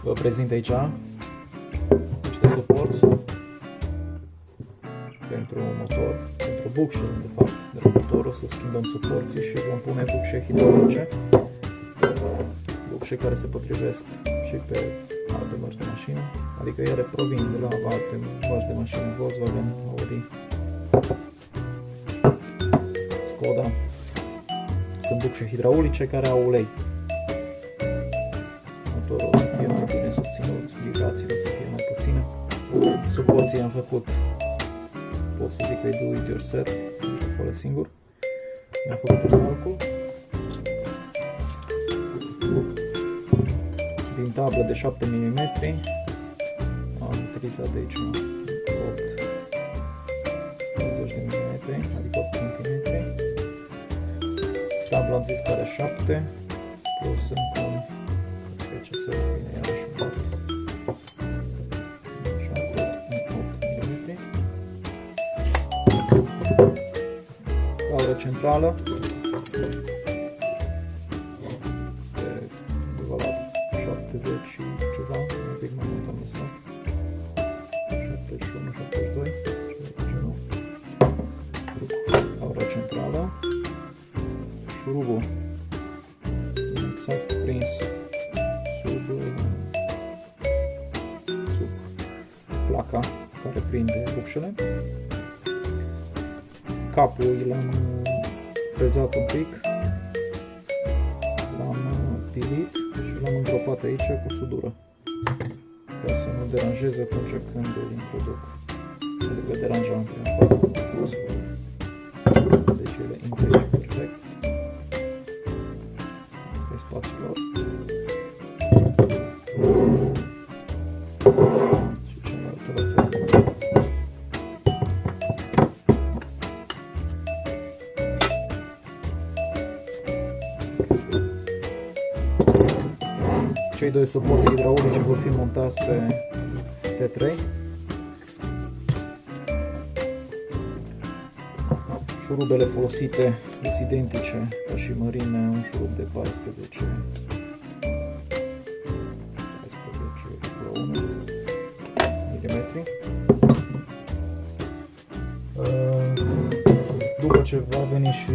Vă prezint aici niște suporți pentru motor, pentru bucșe, de fapt, de la motor. O să schimbăm suporții și vom pune bucșe hidraulice, bucșe care se potrivesc și pe alte mărci de mașină, adică ele provin de la alte mărci de mașină, Volkswagen, Audi, Skoda. Sunt bucșe hidraulice care au ulei. Motorul o să fie mai bine susținut, vibrațiile o să fie mai puține. Suporții am făcut, pot să zic că e do it yourself, adică fără singur. Am făcut un calcul din tablă de 7 mm. Am utilizat aici 80 de mm, adică 8 cm. Tabla am zis că are 7 plus încă un PCS, bine, iarăși un 8. 8 mm. Gaură centrală de undeva la 70 și ceva, un pic mai mult am lăsat, 71, 72, ceva. Gaură centrală, șurubul exact prins sub placa care prinde bucșele. Capul l-am frezat un pic, l-am pilit și l-am îngropat aici cu sudură, ca să nu deranjeze atunci când îl introduc, pentru că deranja în prima fază cu sudură. Deci ele intră aici perfect. Asta e spațiul lor. Și celelalte la fel. Cei doi suporți hidraulici vor fi montați pe T3. Șurubele folosite sunt identice ca și mărime, un șurub de 14,1 mm. După ce va veni și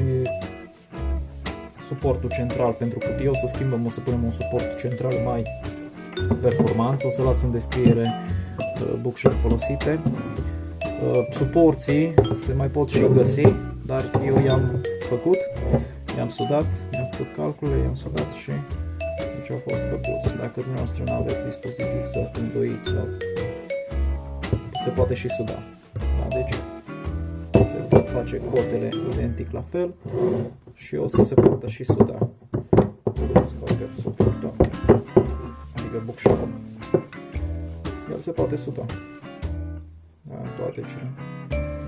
suportul central pentru cutie, o să schimbăm, o să punem un suport central mai performant, o să las în descriere bucșele folosite. Suporții se mai pot și găsi, dar eu i-am făcut, i-am sudat, i-am făcut calculele, i-am sudat și deci au fost făcuți. Dacă dumneavoastră nu aveți dispozitiv să îndoiți, sau se poate și suda. Da? Deci se pot face cotele identic la fel și o să se poată și suda. Scoatem suportul, adică bucșorul. El se poate suda. Da, în toate cele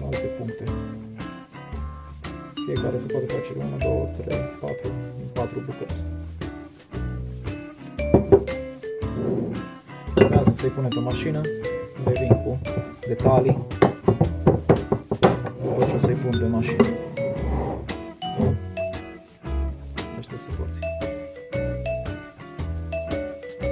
alte puncte. Fiecare se poate face de 1, 2, 3, 4, din 4 bucăți. Urmează să-i punem pe mașină, revin cu detalii după ce o să-i pun pe mașină.